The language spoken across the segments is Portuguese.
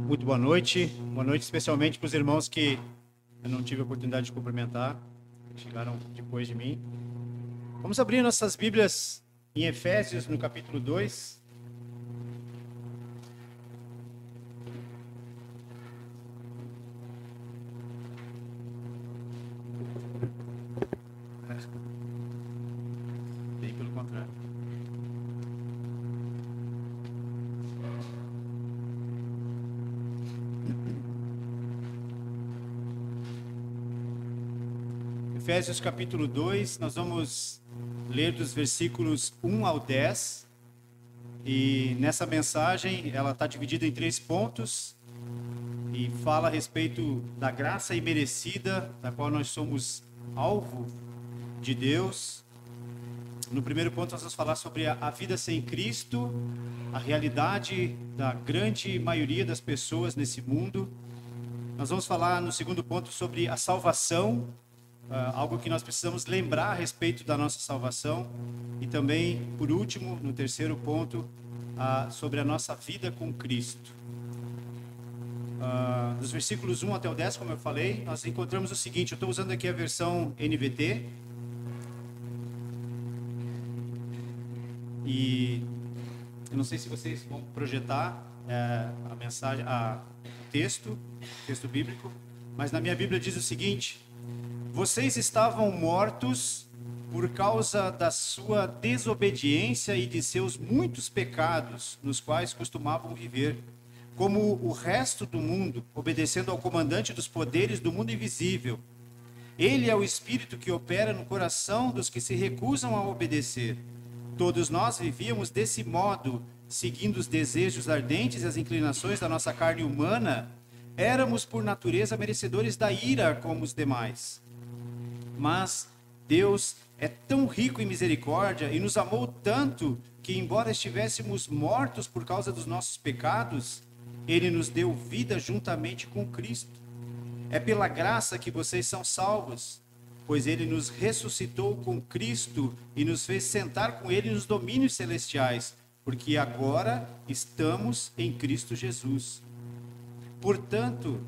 Muito boa noite especialmente para os irmãos que eu não tive a oportunidade de cumprimentar, que chegaram depois de mim. Vamos abrir nossas Bíblias em Efésios, no capítulo 2. Bem pelo contrário. Efésios capítulo 2, nós vamos ler dos versículos 1 ao 10. E nessa mensagem, ela está dividida em 3 pontos e fala a respeito da graça imerecida, da qual nós somos alvo de Deus. No primeiro ponto, nós vamos falar sobre a vida sem Cristo, a realidade da grande maioria das pessoas nesse mundo. Nós vamos falar no segundo ponto sobre a salvação, algo que nós precisamos lembrar a respeito da nossa salvação. E também, por último, no terceiro ponto, sobre a nossa vida com Cristo. Dos versículos 1 até o 10, como eu falei, nós encontramos o seguinte. Eu estou usando aqui a versão NVT. E eu não sei se vocês vão projetar a mensagem, o texto bíblico, mas na minha Bíblia diz o seguinte: vocês estavam mortos por causa da sua desobediência e de seus muitos pecados, nos quais costumavam viver, como o resto do mundo, obedecendo ao comandante dos poderes do mundo invisível. Ele é o espírito que opera no coração dos que se recusam a obedecer. Todos nós vivíamos desse modo, seguindo os desejos ardentes e as inclinações da nossa carne humana. Éramos, por natureza, merecedores da ira como os demais. Mas Deus é tão rico em misericórdia e nos amou tanto que, embora estivéssemos mortos por causa dos nossos pecados, Ele nos deu vida juntamente com Cristo. É pela graça que vocês são salvos, pois Ele nos ressuscitou com Cristo e nos fez sentar com Ele nos domínios celestiais, porque agora estamos em Cristo Jesus. Portanto,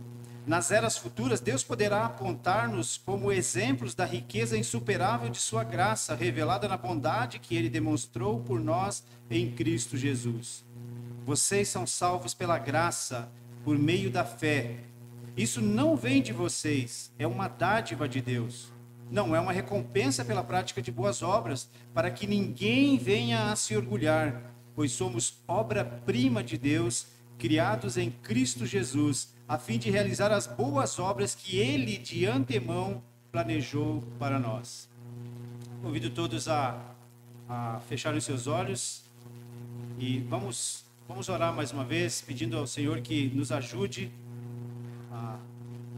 nas eras futuras, Deus poderá apontar-nos como exemplos da riqueza insuperável de sua graça, revelada na bondade que Ele demonstrou por nós em Cristo Jesus. Vocês são salvos pela graça, por meio da fé. Isso não vem de vocês, é uma dádiva de Deus. Não é uma recompensa pela prática de boas obras, para que ninguém venha a se orgulhar, pois somos obra-prima de Deus, criados em Cristo Jesus, a fim de realizar as boas obras que Ele de antemão planejou para nós. Convido todos a fecharem seus olhos e vamos orar mais uma vez, pedindo ao Senhor que nos ajude a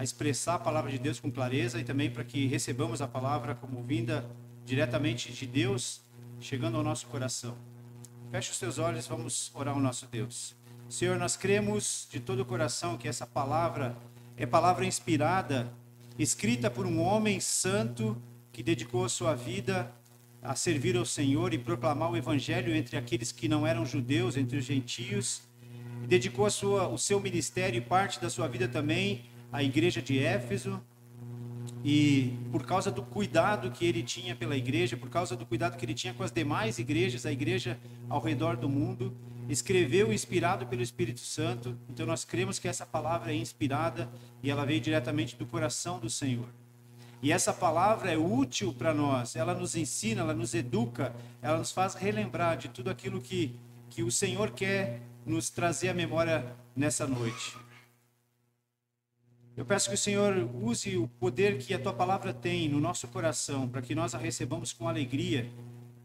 expressar a palavra de Deus com clareza e também para que recebamos a palavra como vinda diretamente de Deus, chegando ao nosso coração. Feche os teus olhos, vamos orar ao nosso Deus. Senhor, nós cremos de todo o coração que essa palavra é palavra inspirada, escrita por um homem santo que dedicou a sua vida a servir ao Senhor e proclamar o evangelho entre aqueles que não eram judeus, entre os gentios. Dedicou o seu ministério e parte da sua vida também à igreja de Éfeso, e por causa do cuidado que ele tinha pela igreja, por causa do cuidado que ele tinha com as demais igrejas, a igreja ao redor do mundo, escreveu inspirado pelo Espírito Santo. Então nós cremos que essa palavra é inspirada e ela veio diretamente do coração do Senhor. E essa palavra é útil para nós, ela nos ensina, ela nos educa, ela nos faz relembrar de tudo aquilo que o Senhor quer nos trazer à memória nessa noite. Eu peço que o Senhor use o poder que a Tua palavra tem no nosso coração, para que nós a recebamos com alegria,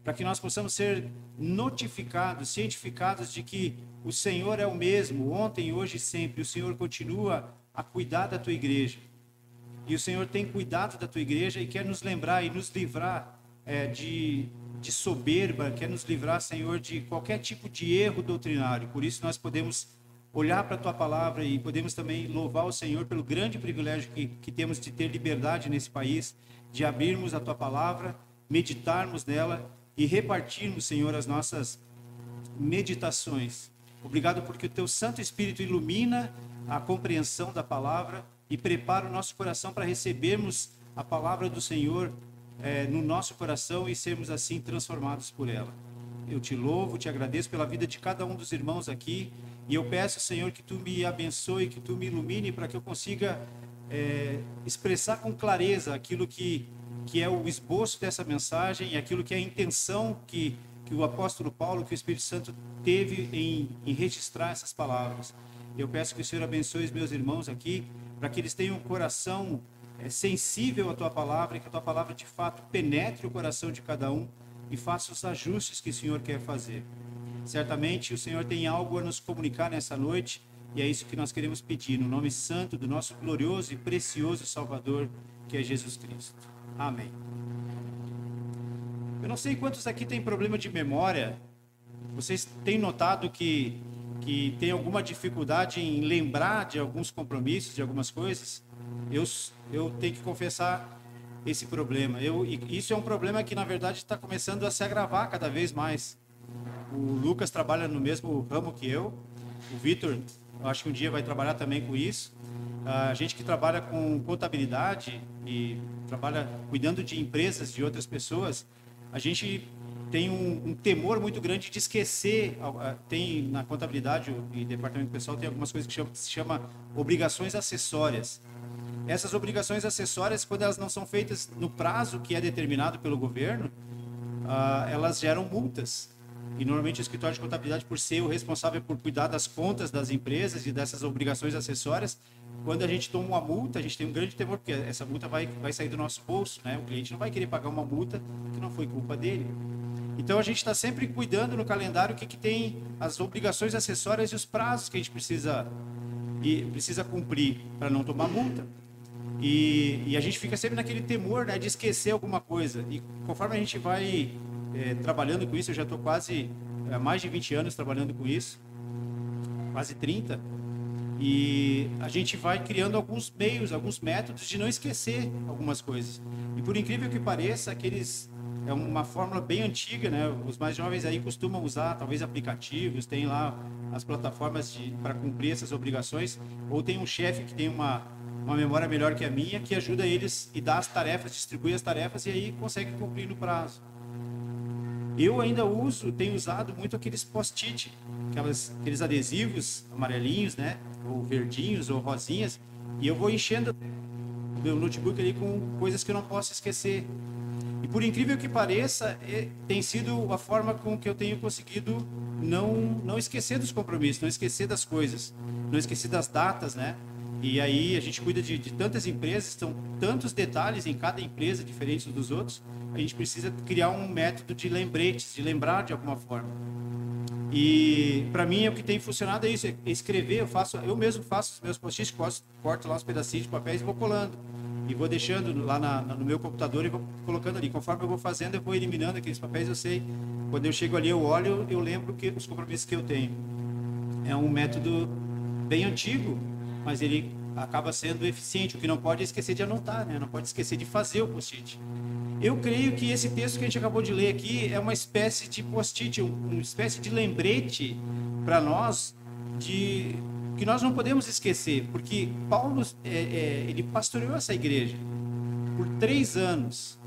para que nós possamos ser notificados, cientificados de que o Senhor é o mesmo, ontem, hoje e sempre. O Senhor continua a cuidar da Tua igreja. E o Senhor tem cuidado da Tua igreja e quer nos lembrar e nos livrar de soberba, quer nos livrar, Senhor, de qualquer tipo de erro doutrinário. Por isso nós podemos olhar para a Tua palavra e podemos também louvar o Senhor pelo grande privilégio que temos de ter liberdade nesse país, de abrirmos a Tua palavra, meditarmos nela e repartirmos, Senhor, as nossas meditações Obrigado porque o teu Santo Espírito ilumina a compreensão da palavra e prepara o nosso coração para recebermos a palavra do Senhor no nosso coração e sermos assim transformados por ela. Eu te louvo, te agradeço pela vida de cada um dos irmãos aqui e eu peço, Senhor, que tu me abençoe, que tu me ilumine para que eu consiga expressar com clareza aquilo que é o esboço dessa mensagem e aquilo que é a intenção que o apóstolo Paulo, que o Espírito Santo teve em registrar essas palavras. Eu peço que o Senhor abençoe os meus irmãos aqui, para que eles tenham um coração sensível à tua palavra e que a tua palavra de fato penetre o coração de cada um e faça os ajustes que o Senhor quer fazer. Certamente o Senhor tem algo a nos comunicar nessa noite e é isso que nós queremos pedir, no nome santo do nosso glorioso e precioso Salvador, que é Jesus Cristo. Amém. Eu não sei quantos aqui têm problema de memória. Vocês têm notado que tem alguma dificuldade em lembrar de alguns compromissos, de algumas coisas? Eu tenho que confessar esse problema. Isso é um problema que, na verdade, está começando a se agravar cada vez mais. O Lucas trabalha no mesmo ramo que eu. O Vitor, acho que um dia vai trabalhar também com isso. A gente que trabalha com contabilidade e trabalha cuidando de empresas de outras pessoas, a gente tem um temor muito grande de esquecer. Tem na contabilidade e departamento pessoal tem algumas coisas que se chama obrigações acessórias. Essas obrigações acessórias, quando elas não são feitas no prazo que é determinado pelo governo, elas geram multas. E normalmente o escritório de contabilidade, por ser o responsável por cuidar das contas das empresas e dessas obrigações acessórias, quando a gente toma uma multa, a gente tem um grande temor, porque essa multa vai sair do nosso bolso, né? O cliente não vai querer pagar uma multa que não foi culpa dele. Então a gente está sempre cuidando no calendário o que tem as obrigações acessórias e os prazos que a gente precisa cumprir para não tomar multa. E a gente fica sempre naquele temor, né, de esquecer alguma coisa. E conforme a gente vai trabalhando com isso, eu já estou quase há mais de 20 anos trabalhando com isso, quase 30, e a gente vai criando alguns meios, alguns métodos de não esquecer algumas coisas. E por incrível que pareça, é uma fórmula bem antiga, né? Os mais jovens aí costumam usar talvez aplicativos, tem lá as plataformas para cumprir essas obrigações, ou tem um chefe que tem uma memória melhor que a minha, que ajuda eles e dá as tarefas, distribui as tarefas e aí consegue cumprir no prazo. Eu ainda tenho usado muito aqueles post-it, aqueles adesivos amarelinhos, né? Ou verdinhos, ou rosinhas, e eu vou enchendo o meu notebook ali com coisas que eu não posso esquecer. E por incrível que pareça, tem sido a forma com que eu tenho conseguido não esquecer dos compromissos, não esquecer das coisas, não esquecer das datas, né? E aí a gente cuida de tantas empresas, são tantos detalhes em cada empresa diferentes dos outros, a gente precisa criar um método de lembretes, de lembrar de alguma forma. E para mim o que tem funcionado é isso, é escrever. Eu mesmo faço os meus post-its, corto lá uns pedacinhos de papéis e vou colando. E vou deixando lá no meu computador e vou colocando ali. Conforme eu vou fazendo, eu vou eliminando aqueles papéis, eu sei. Quando eu chego ali, eu olho, eu lembro os compromissos que eu tenho. É um método bem antigo, mas ele acaba sendo eficiente. O que não pode é esquecer de anotar, né? Não pode esquecer de fazer o post-it. Eu creio que esse texto que a gente acabou de ler aqui é uma espécie de post-it, uma espécie de lembrete para nós que nós não podemos esquecer, porque Paulo ele pastoreou essa igreja por 3 anos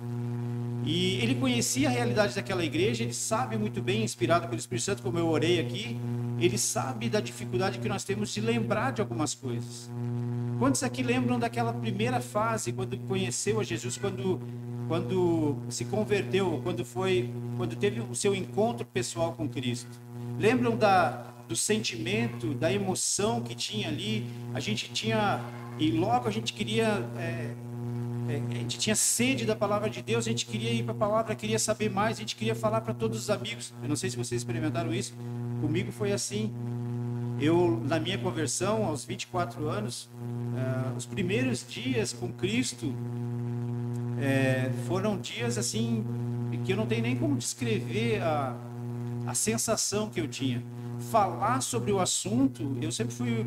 e ele conhecia a realidade daquela igreja. Ele sabe muito bem, inspirado pelo Espírito Santo, como eu orei aqui, ele sabe da dificuldade que nós temos de lembrar de algumas coisas. Quantos aqui lembram daquela primeira fase, quando conheceu a Jesus, quando se converteu, quando teve o seu encontro pessoal com Cristo? Lembram do sentimento, da emoção que tinha ali? E logo a gente queria, a gente tinha sede da palavra de Deus, a gente queria ir para a palavra, queria saber mais, a gente queria falar para todos os amigos. Eu não sei se vocês experimentaram isso, comigo foi assim. Na minha conversão, aos 24 anos, os primeiros dias com Cristo foram dias assim que eu não tenho nem como descrever a sensação que eu tinha. Falar sobre o assunto, eu sempre fui,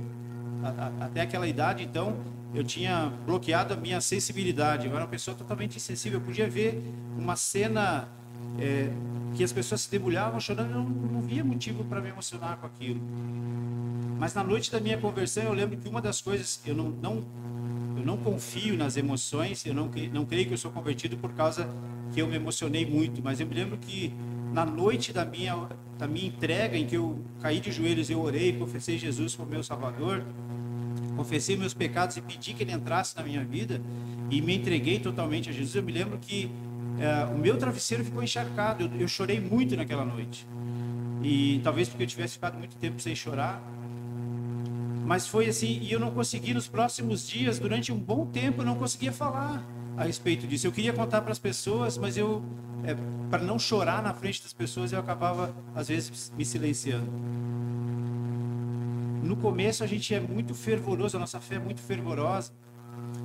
até aquela idade, então, eu tinha bloqueado a minha sensibilidade. Eu era uma pessoa totalmente insensível. Eu podia ver uma cena que as pessoas se debulhavam chorando, eu não via motivo para me emocionar com aquilo. Mas na noite da minha conversão, eu lembro que uma das coisas, eu não confio nas emoções, eu não creio que eu sou convertido por causa que eu me emocionei muito, mas eu me lembro que na noite da minha entrega, em que eu caí de joelhos, eu orei, confessei Jesus como meu Salvador, confessei meus pecados e pedi que Ele entrasse na minha vida e me entreguei totalmente a Jesus. Eu me lembro que o meu travesseiro ficou encharcado, eu chorei muito naquela noite. E talvez porque eu tivesse ficado muito tempo sem chorar, mas foi assim, e eu não consegui nos próximos dias, durante um bom tempo, eu não conseguia falar a respeito disso. Eu queria contar para as pessoas, mas para não chorar na frente das pessoas, eu acabava, às vezes, me silenciando. No começo, a gente é muito fervoroso, a nossa fé é muito fervorosa,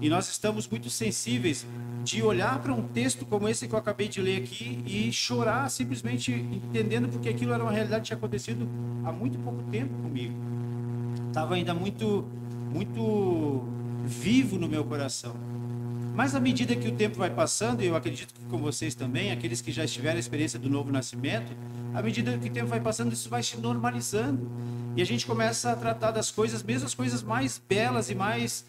e nós estamos muito sensíveis de olhar para um texto como esse que eu acabei de ler aqui e chorar, simplesmente entendendo porque aquilo era uma realidade que tinha acontecido há muito pouco tempo comigo. Estava ainda muito vivo no meu coração. Mas à medida que o tempo vai passando, e eu acredito que com vocês também, aqueles que já tiveram a experiência do novo nascimento, à medida que o tempo vai passando, isso vai se normalizando. E a gente começa a tratar das coisas, mesmo as coisas mais belas e mais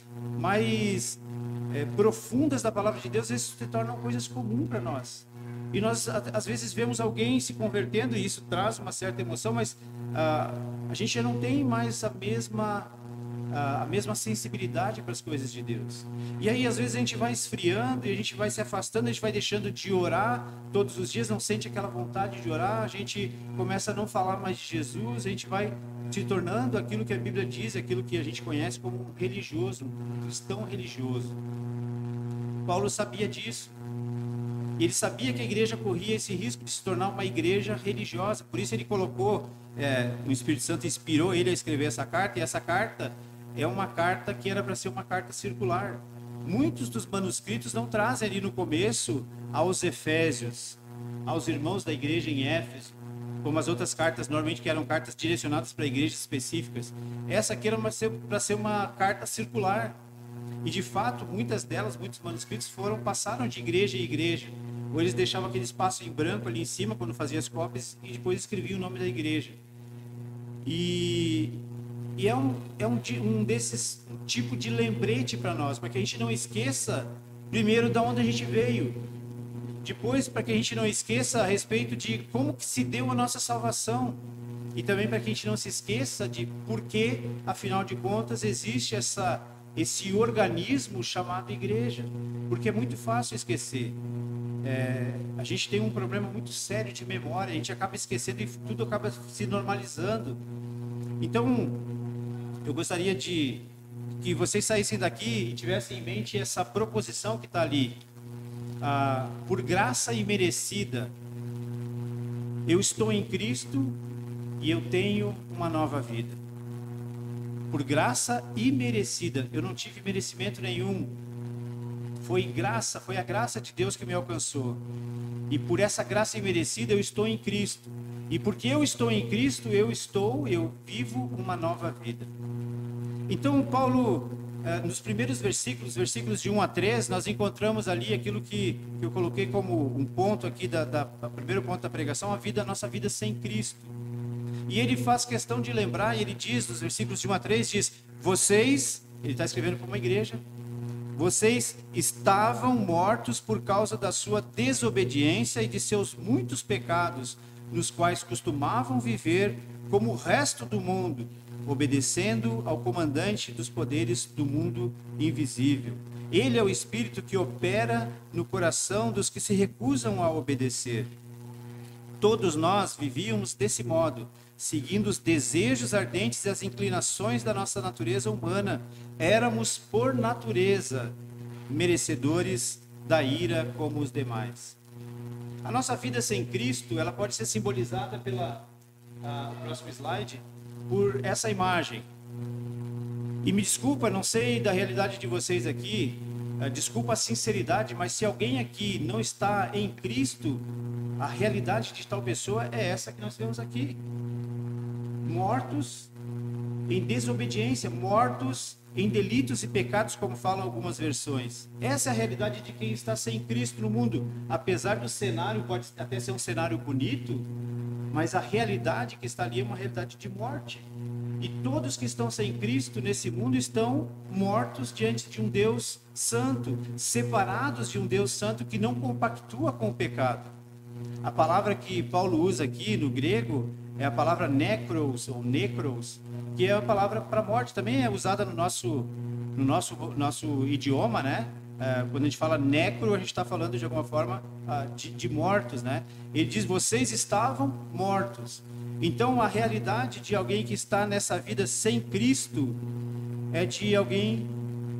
profundas da palavra de Deus, às vezes se tornam coisas comuns para nós. E nós, às vezes, vemos alguém se convertendo, e isso traz uma certa emoção, mas a gente já não tem mais a mesma sensibilidade para as coisas de Deus. E aí, às vezes, a gente vai esfriando e a gente vai se afastando, a gente vai deixando de orar todos os dias, não sente aquela vontade de orar, a gente começa a não falar mais de Jesus, a gente vai se tornando aquilo que a Bíblia diz, aquilo que a gente conhece como um religioso, um cristão religioso. Paulo sabia disso. E ele sabia que a igreja corria esse risco de se tornar uma igreja religiosa. Por isso ele colocou, o Espírito Santo inspirou ele a escrever essa carta, e essa carta é uma carta que era para ser uma carta circular. Muitos dos manuscritos não trazem ali no começo aos Efésios, aos irmãos da igreja em Éfeso, como as outras cartas, normalmente que eram cartas direcionadas para igrejas específicas. Essa aqui era para ser uma carta circular. E de fato, muitos manuscritos passaram de igreja em igreja. Ou eles deixavam aquele espaço em branco ali em cima, quando faziam as cópias, e depois escreviam o nome da igreja. E é um desses tipo de lembrete para nós, para que a gente não esqueça, primeiro, de onde a gente veio. Depois, para que a gente não esqueça a respeito de como que se deu a nossa salvação. E também para que a gente não se esqueça de por que, afinal de contas, existe esse organismo chamado igreja. Porque é muito fácil esquecer. A gente tem um problema muito sério de memória, a gente acaba esquecendo e tudo acaba se normalizando. Então, eu gostaria que vocês saíssem daqui e tivessem em mente essa proposição que está ali. Por graça imerecida, eu estou em Cristo e eu tenho uma nova vida. Por graça imerecida, eu não tive merecimento nenhum. Foi a graça de Deus que me alcançou. E por essa graça imerecida, eu estou em Cristo. E porque eu estou em Cristo, eu vivo uma nova vida. Então, Paulo, nos primeiros versículos de 1 a 3, nós encontramos ali aquilo que eu coloquei como um ponto aqui, primeiro ponto da pregação, a nossa vida sem Cristo. E ele faz questão de lembrar, e ele diz, nos versículos de 1 a 3, diz: vocês, ele está escrevendo para uma igreja, vocês estavam mortos por causa da sua desobediência e de seus muitos pecados, nos quais costumavam viver como o resto do mundo, obedecendo ao comandante dos poderes do mundo invisível. Ele é o Espírito que opera no coração dos que se recusam a obedecer. Todos nós vivíamos desse modo, seguindo os desejos ardentes e as inclinações da nossa natureza humana. Éramos, por natureza, merecedores da ira como os demais. A nossa vida sem Cristo, ela pode ser simbolizada o próximo slide, por essa imagem. E me desculpa, não sei da realidade de vocês aqui, desculpa a sinceridade, mas se alguém aqui não está em Cristo, a realidade de tal pessoa é essa que nós vemos aqui. Mortos em desobediência, mortos em delitos e pecados, como falam algumas versões. Essa é a realidade de quem está sem Cristo no mundo. Apesar do cenário, pode até ser um cenário bonito, mas a realidade que está ali é uma realidade de morte. E todos que estão sem Cristo nesse mundo estão mortos diante de um Deus santo, separados de um Deus santo que não compactua com o pecado. A palavra que Paulo usa aqui no grego é a palavra necros, ou necros, que é a palavra para morte. Também é usada no nosso idioma, né? Quando a gente fala necro, a gente está falando de alguma forma de mortos, né? Ele diz, vocês estavam mortos. Então, a realidade de alguém que está nessa vida sem Cristo é de alguém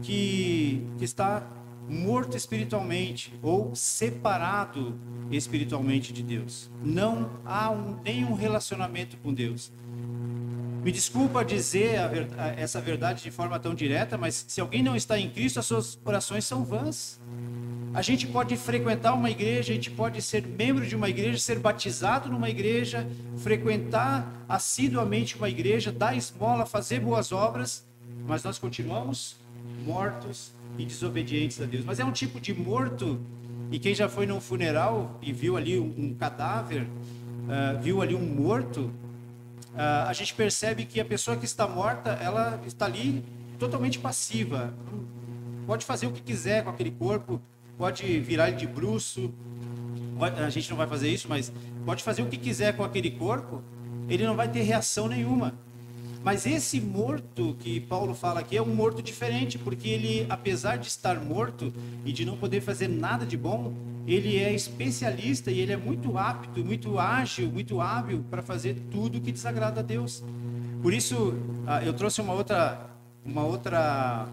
que está morto espiritualmente ou separado espiritualmente de Deus. Não há nenhum relacionamento com Deus. Me desculpa dizer essa verdade de forma tão direta, mas se alguém não está em Cristo, as suas orações são vãs. A gente pode frequentar uma igreja, a gente pode ser membro de uma igreja, ser batizado numa igreja, frequentar assiduamente uma igreja, dar esmola, fazer boas obras, mas nós continuamos mortos e desobedientes a Deus. Mas é um tipo de morto, e quem já foi num funeral e viu ali um cadáver, viu ali um morto, a gente percebe que a pessoa que está morta, ela está ali totalmente passiva. Pode fazer o que quiser com aquele corpo, pode virar ele de bruço, a gente não vai fazer isso, mas pode fazer o que quiser com aquele corpo, ele não vai ter reação nenhuma. Mas esse morto que Paulo fala aqui é um morto diferente, porque ele, apesar de estar morto e de não poder fazer nada de bom, ele é especialista e ele é muito apto, muito ágil, muito hábil para fazer tudo que desagrada a Deus. Por isso, eu trouxe uma outra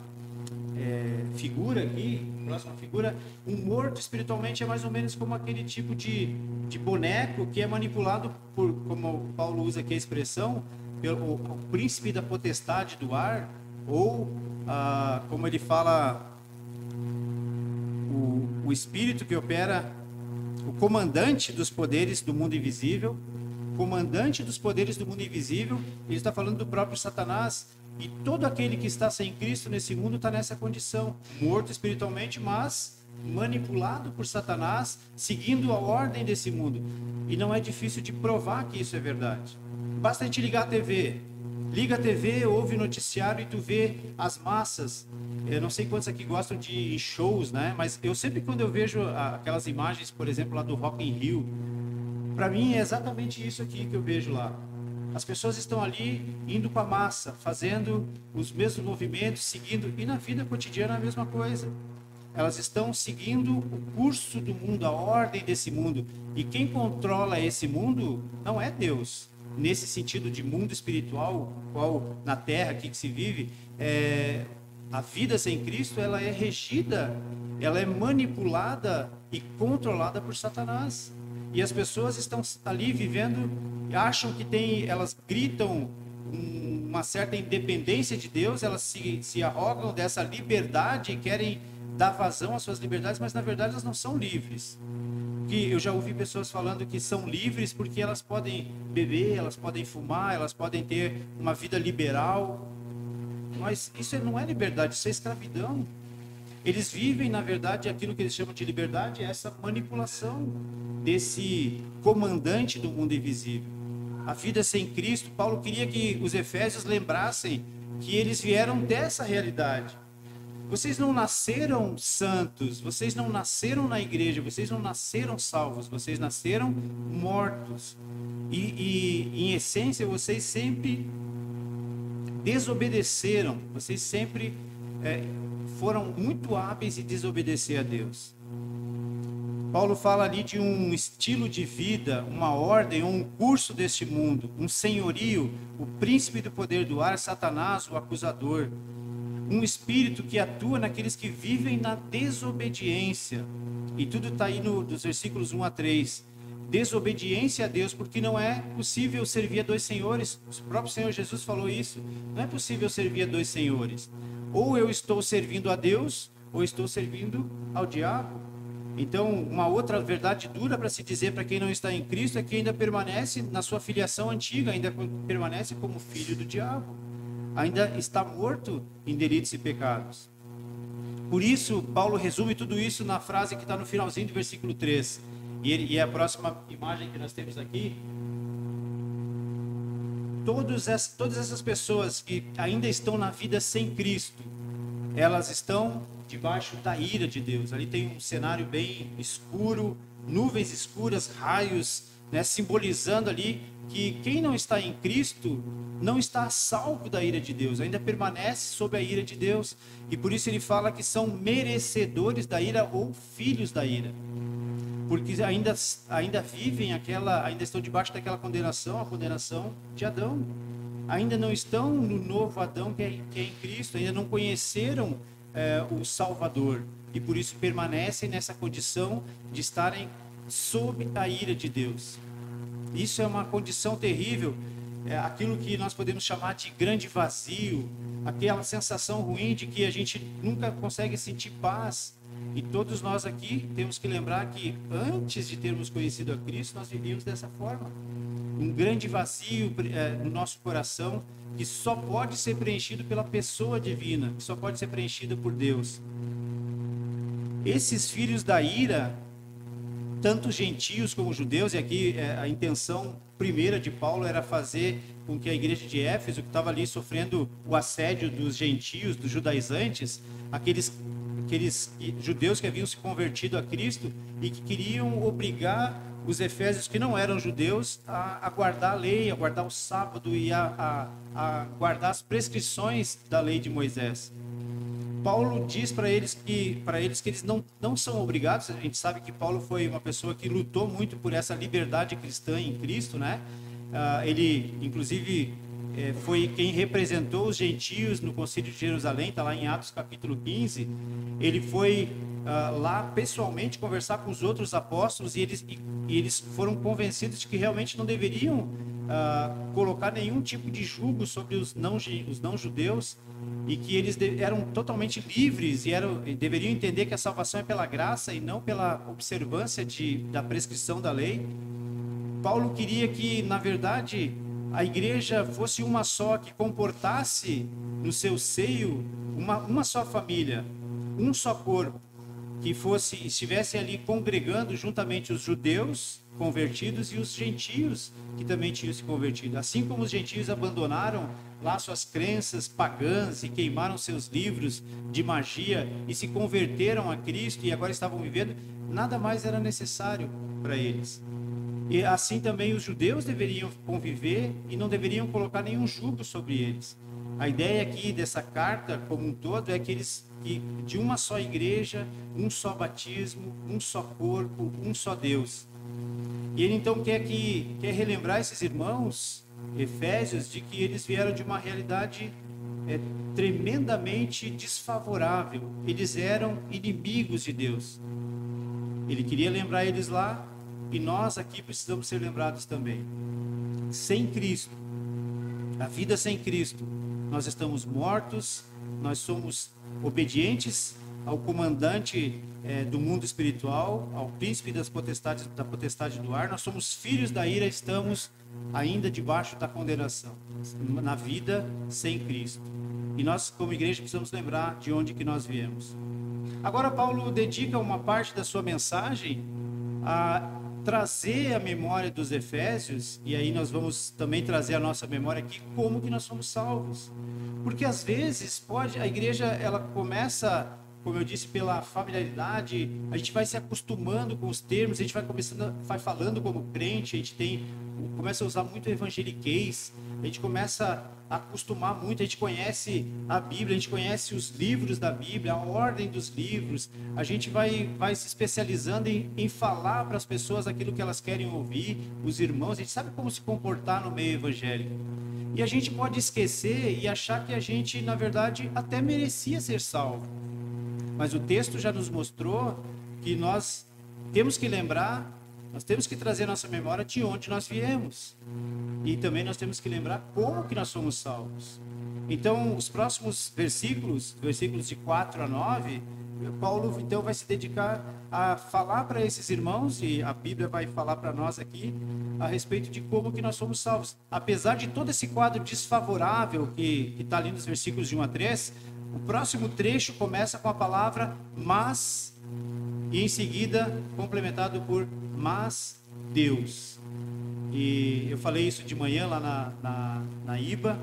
figura aqui, próxima figura. Um morto espiritualmente é mais ou menos como aquele tipo de boneco que é manipulado por, como Paulo usa aqui a expressão, pelo o príncipe da potestade do ar, ou como ele fala, o espírito que opera, o comandante dos poderes do mundo invisível. Comandante dos poderes do mundo invisível, ele está falando do próprio Satanás. E todo aquele que está sem Cristo nesse mundo está nessa condição, morto espiritualmente, mas manipulado por Satanás, seguindo a ordem desse mundo. E não é difícil de provar que isso é verdade. Basta a gente ligar a TV. Liga a TV, ouve o noticiário e tu vê as massas. Eu não sei quantos aqui gostam de shows, né? Mas eu sempre, quando eu vejo aquelas imagens, por exemplo, lá do Rock in Rio, para mim é exatamente isso aqui que eu vejo lá. As pessoas estão ali indo com a massa, fazendo os mesmos movimentos, seguindo. E na vida cotidiana é a mesma coisa. Elas estão seguindo o curso do mundo, a ordem desse mundo. E quem controla esse mundo não é Deus. Nesse sentido de mundo espiritual, qual na terra aqui que se vive, a vida sem Cristo, ela é regida, ela é manipulada e controlada por Satanás. E as pessoas estão ali vivendo, acham que elas gritam uma certa independência de Deus, elas se arrogam dessa liberdade e querem dar vazão às suas liberdades, mas na verdade elas não são livres. Que eu já ouvi pessoas falando que são livres porque elas podem beber, elas podem fumar, elas podem ter uma vida liberal. Mas isso não é liberdade, isso é escravidão. Eles vivem, na verdade, aquilo que eles chamam de liberdade, é essa manipulação desse comandante do mundo invisível. A vida sem Cristo, Paulo queria que os efésios lembrassem que eles vieram dessa realidade. Vocês não nasceram santos, vocês não nasceram na igreja, vocês não nasceram salvos, vocês nasceram mortos. E em essência, vocês sempre desobedeceram, vocês sempre foram muito hábeis em desobedecer a Deus. Paulo fala ali de um estilo de vida, uma ordem, um curso deste mundo, um senhorio, o príncipe do poder do ar, Satanás, o acusador. Um espírito que atua naqueles que vivem na desobediência. E tudo está aí dos versículos 1 a 3. Desobediência a Deus, porque não é possível servir a dois senhores. O próprio Senhor Jesus falou isso. Não é possível servir a dois senhores. Ou eu estou servindo a Deus, ou estou servindo ao diabo. Então, uma outra verdade dura para se dizer para quem não está em Cristo é que ainda permanece na sua filiação antiga, ainda permanece como filho do diabo. ainda está morto em delitos e pecados. Por isso, Paulo resume tudo isso na frase que está no finalzinho do versículo 3. E a próxima imagem que nós temos aqui, todas essas pessoas que ainda estão na vida sem Cristo, elas estão debaixo da ira de Deus. Ali tem um cenário bem escuro, nuvens escuras, raios, né, simbolizando ali que quem não está em Cristo não está salvo da ira de Deus, ainda permanece sob a ira de Deus. E por isso ele fala que são merecedores da ira ou filhos da ira, porque ainda vivem ainda estão debaixo daquela condenação, a condenação de Adão. Ainda não estão no novo Adão que é em Cristo, ainda não conheceram o Salvador, e por isso permanecem nessa condição de estarem sob a ira de Deus. Isso é uma condição terrível, aquilo que nós podemos chamar de grande vazio, aquela sensação ruim de que a gente nunca consegue sentir paz. E todos nós aqui temos que lembrar que antes de termos conhecido a Cristo, nós vivíamos dessa forma. Um grande vazio no nosso coração, que só pode ser preenchido pela pessoa divina, que só pode ser preenchida por Deus. Esses filhos da ira, tanto gentios como judeus, e aqui a intenção primeira de Paulo era fazer com que a igreja de Éfeso, que estava ali sofrendo o assédio dos gentios, dos judaizantes, aqueles judeus que haviam se convertido a Cristo e que queriam obrigar os efésios que não eram judeus a guardar a lei, a guardar o sábado e a guardar as prescrições da lei de Moisés. Paulo diz para eles que eles não são obrigados. A gente sabe que Paulo foi uma pessoa que lutou muito por essa liberdade cristã em Cristo, né? Ele, inclusive, foi quem representou os gentios no Concílio de Jerusalém, está lá em Atos capítulo 15. Ele foi lá pessoalmente conversar com os outros apóstolos e eles foram convencidos de que realmente não deveriam colocar nenhum tipo de jugo sobre os não judeus, e que eles eram totalmente livres e deveriam entender que a salvação é pela graça e não pela observância da prescrição da lei. Paulo queria que, na verdade, a igreja fosse uma só, que comportasse no seu seio uma só família, um só corpo, que estivesse ali congregando juntamente os judeus convertidos e os gentios que também tinham se convertido. Assim como os gentios abandonaram lá suas crenças pagãs e queimaram seus livros de magia e se converteram a Cristo e agora estavam vivendo, nada mais era necessário para eles. E assim também os judeus deveriam conviver e não deveriam colocar nenhum jugo sobre eles. A ideia aqui dessa carta como um todo é que de uma só igreja, um só batismo, um só corpo, um só Deus. E ele então quer relembrar esses irmãos efésios de que eles vieram de uma realidade tremendamente desfavorável. Eles eram inimigos de Deus. Ele queria lembrar eles lá, e nós aqui precisamos ser lembrados também. Sem Cristo, a vida sem Cristo, nós estamos mortos, nós somos obedientes ao comandante do mundo espiritual, ao príncipe da potestade do ar. Nós somos filhos da ira, estamos ainda debaixo da condenação, na vida sem Cristo. E nós, como igreja, precisamos lembrar de onde que nós viemos. Agora, Paulo dedica uma parte da sua mensagem a trazer a memória dos efésios, e aí nós vamos também trazer a nossa memória aqui, como que nós somos salvos. Porque às vezes a igreja, ela começa, como eu disse, pela familiaridade, a gente vai se acostumando com os termos, a gente vai falando como crente, a gente começa a usar muito evangeliquez, a gente começa a acostumar muito, a gente conhece a Bíblia, a gente conhece os livros da Bíblia, a ordem dos livros, a gente vai se especializando em falar para as pessoas aquilo que elas querem ouvir, os irmãos, a gente sabe como se comportar no meio evangélico. E a gente pode esquecer e achar que a gente, na verdade, até merecia ser salvo. Mas o texto já nos mostrou que nós temos que lembrar, nós temos que trazer a nossa memória de onde nós viemos. E também nós temos que lembrar como que nós somos salvos. Então, os próximos versículos de 4 a 9, Paulo então vai se dedicar a falar para esses irmãos, e a Bíblia vai falar para nós aqui a respeito de como que nós somos salvos. Apesar de todo esse quadro desfavorável que está ali nos versículos de 1 a 3, o próximo trecho começa com a palavra mas, e em seguida complementado por mas Deus. E eu falei isso de manhã lá na IBA,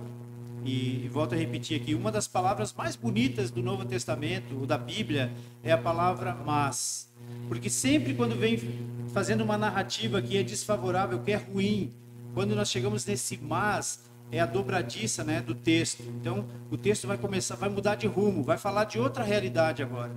e volto a repetir aqui, uma das palavras mais bonitas do Novo Testamento, ou da Bíblia, é a palavra mas. Porque sempre quando vem fazendo uma narrativa que é desfavorável, que é ruim, quando nós chegamos nesse mas, é a dobradiça, né, do texto. Então, o texto vai mudar de rumo, vai falar de outra realidade agora.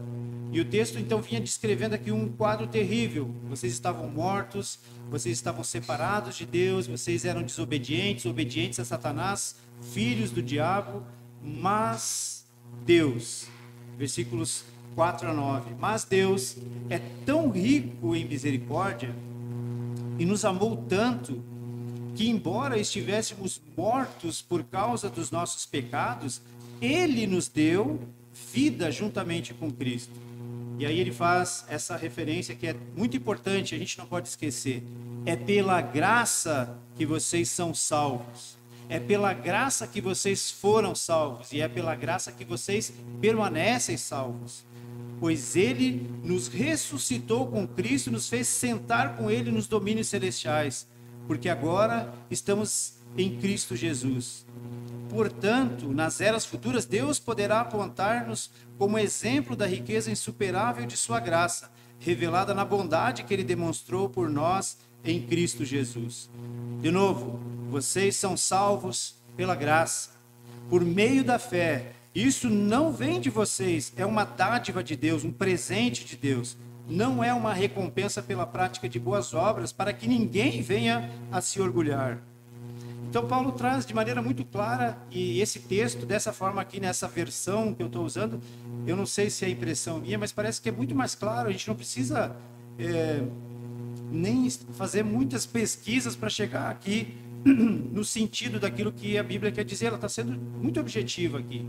E o texto, então, vinha descrevendo aqui um quadro terrível. Vocês estavam mortos, vocês estavam separados de Deus, vocês eram desobedientes, obedientes a Satanás, filhos do diabo, mas Deus, versículos 4 a 9, mas Deus é tão rico em misericórdia e nos amou tanto que, embora estivéssemos mortos por causa dos nossos pecados, Ele nos deu vida juntamente com Cristo. E aí ele faz essa referência que é muito importante, a gente não pode esquecer. É pela graça que vocês são salvos. É pela graça que vocês foram salvos. E é pela graça que vocês permanecem salvos. Pois Ele nos ressuscitou com Cristo, nos fez sentar com Ele nos domínios celestiais. Porque agora estamos em Cristo Jesus. Portanto, nas eras futuras, Deus poderá apontar-nos como exemplo da riqueza insuperável de sua graça, revelada na bondade que Ele demonstrou por nós em Cristo Jesus. De novo, vocês são salvos pela graça, por meio da fé. Isso não vem de vocês, é uma dádiva de Deus, um presente de Deus. Não é uma recompensa pela prática de boas obras, para que ninguém venha a se orgulhar. Então, Paulo traz de maneira muito clara, e esse texto, dessa forma aqui, nessa versão que eu estou usando, eu não sei se é impressão minha, mas parece que é muito mais claro, a gente não precisa nem fazer muitas pesquisas para chegar aqui no sentido daquilo que a Bíblia quer dizer. Ela está sendo muito objetiva aqui.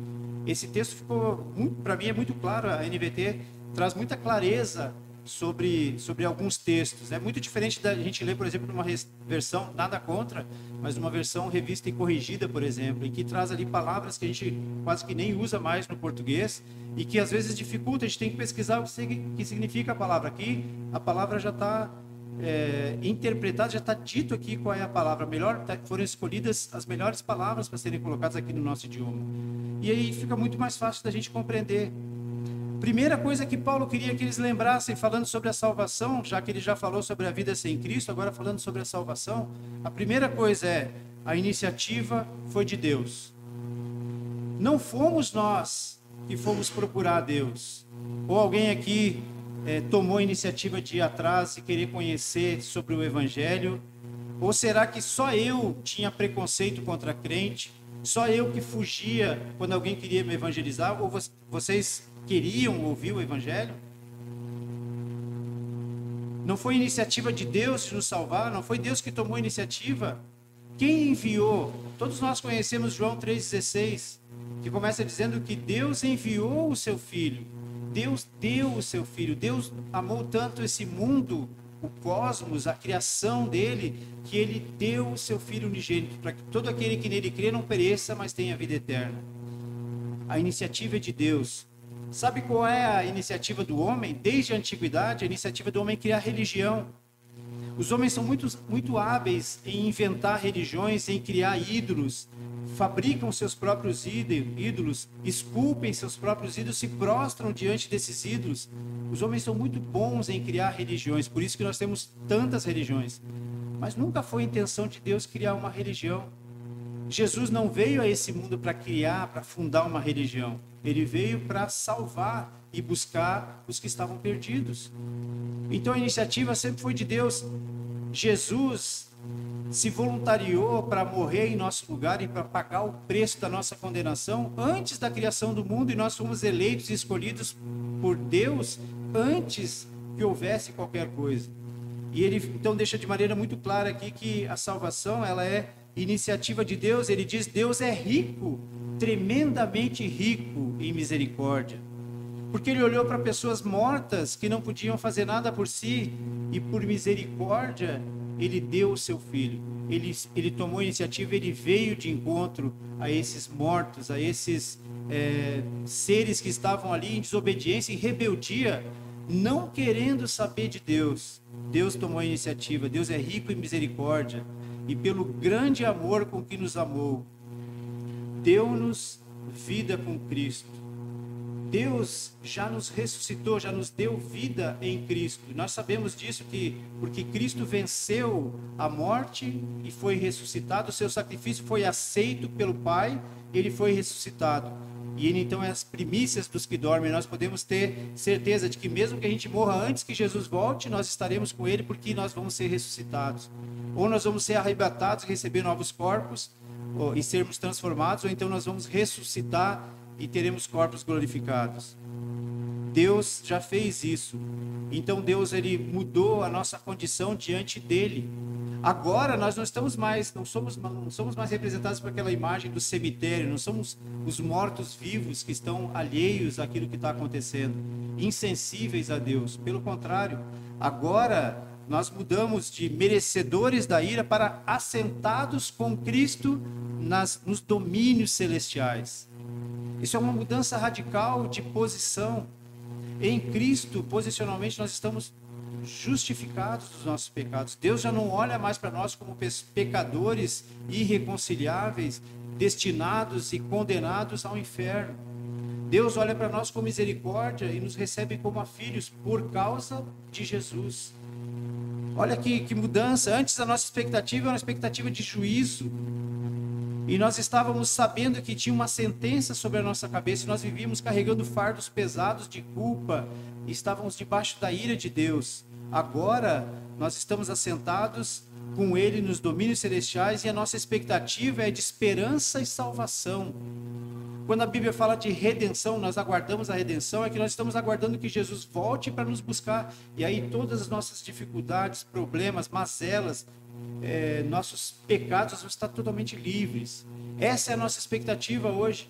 Esse texto ficou, para mim, é muito claro, a NVT traz muita clareza sobre alguns textos. É muito diferente da gente ler, por exemplo, numa versão, nada contra, mas numa versão revista e corrigida, por exemplo, em que traz ali palavras que a gente quase que nem usa mais no português e que às vezes dificulta, a gente tem que pesquisar o que significa a palavra. Aqui, a palavra já está interpretada, já está dito aqui qual é a palavra. Foram escolhidas as melhores palavras para serem colocadas aqui no nosso idioma. E aí fica muito mais fácil da gente compreender. Primeira coisa que Paulo queria que eles lembrassem, falando sobre a salvação, já que ele já falou sobre a vida sem Cristo, agora falando sobre a salvação, a primeira coisa é: a iniciativa foi de Deus. Não fomos nós que fomos procurar Deus. Ou alguém aqui tomou a iniciativa de ir atrás e querer conhecer sobre o Evangelho? Ou será que só eu tinha preconceito contra crente? Só eu que fugia quando alguém queria me evangelizar? Ou vocês queriam ouvir o Evangelho? Não foi iniciativa de Deus de nos salvar? Não foi Deus que tomou a iniciativa? Quem enviou? Todos nós conhecemos João 3,16, que começa dizendo que Deus enviou o seu Filho. Deus deu o seu Filho. Deus amou tanto esse mundo, o cosmos, a criação dele, que ele deu o seu Filho unigênito, para que todo aquele que nele crê não pereça, mas tenha vida eterna. A iniciativa é de Deus. Sabe qual é a iniciativa do homem? Desde a antiguidade, a iniciativa do homem é criar religião. Os homens são muito hábeis em inventar religiões, em criar ídolos, fabricam seus próprios ídolos, esculpem seus próprios ídolos, se prostram diante desses ídolos. Os homens são muito bons em criar religiões, por isso que nós temos tantas religiões. Mas nunca foi a intenção de Deus criar uma religião. Jesus não veio a esse mundo para criar, para fundar uma religião. Ele veio para salvar e buscar os que estavam perdidos. Então a iniciativa sempre foi de Deus. Jesus se voluntariou para morrer em nosso lugar e para pagar o preço da nossa condenação antes da criação do mundo, e nós fomos eleitos e escolhidos por Deus antes que houvesse qualquer coisa. E ele então deixa de maneira muito clara aqui que a salvação, ela é iniciativa de Deus. Ele diz: Deus é rico, tremendamente rico em misericórdia. Porque ele olhou para pessoas mortas que não podiam fazer nada por si e por misericórdia ele deu o seu filho. Ele tomou a iniciativa, ele veio de encontro a esses mortos, a esses seres que estavam ali em desobediência, em rebeldia, não querendo saber de Deus. Deus tomou a iniciativa. Deus é rico em misericórdia e pelo grande amor com que nos amou, deu-nos vida com Cristo. Deus já nos ressuscitou, já nos deu vida em Cristo. Nós sabemos disso porque Cristo venceu a morte e foi ressuscitado, o seu sacrifício foi aceito pelo Pai, ele foi ressuscitado. E ele então é as primícias dos que dormem. Nós podemos ter certeza de que mesmo que a gente morra antes que Jesus volte, nós estaremos com ele porque nós vamos ser ressuscitados. Ou nós vamos ser arrebatados e receber novos corpos e sermos transformados, ou então nós vamos ressuscitar e teremos corpos glorificados. Deus já fez isso. Então Deus ele mudou a nossa condição diante dele. Agora nós não somos mais representados por aquela imagem do cemitério, não somos os mortos-vivos que estão alheios àquilo que está acontecendo, insensíveis a Deus. Pelo contrário, agora nós mudamos de merecedores da ira para assentados com Cristo nos domínios celestiais. Isso é uma mudança radical de posição. Em Cristo, posicionalmente, nós estamos justificados dos nossos pecados. Deus já não olha mais para nós como pecadores irreconciliáveis, destinados e condenados ao inferno. Deus olha para nós com misericórdia e nos recebe como filhos por causa de Jesus. Olha que mudança. Antes a nossa expectativa era uma expectativa de juízo. E nós estávamos sabendo que tinha uma sentença sobre a nossa cabeça, e nós vivíamos carregando fardos pesados de culpa, e estávamos debaixo da ira de Deus. Agora, nós estamos assentados com Ele nos domínios celestiais, e a nossa expectativa é de esperança e salvação. Quando a Bíblia fala de redenção, nós aguardamos a redenção, é que nós estamos aguardando que Jesus volte para nos buscar, e aí todas as nossas dificuldades, problemas, mazelas, nossos pecados vão estar totalmente livres. Essa é a nossa expectativa hoje.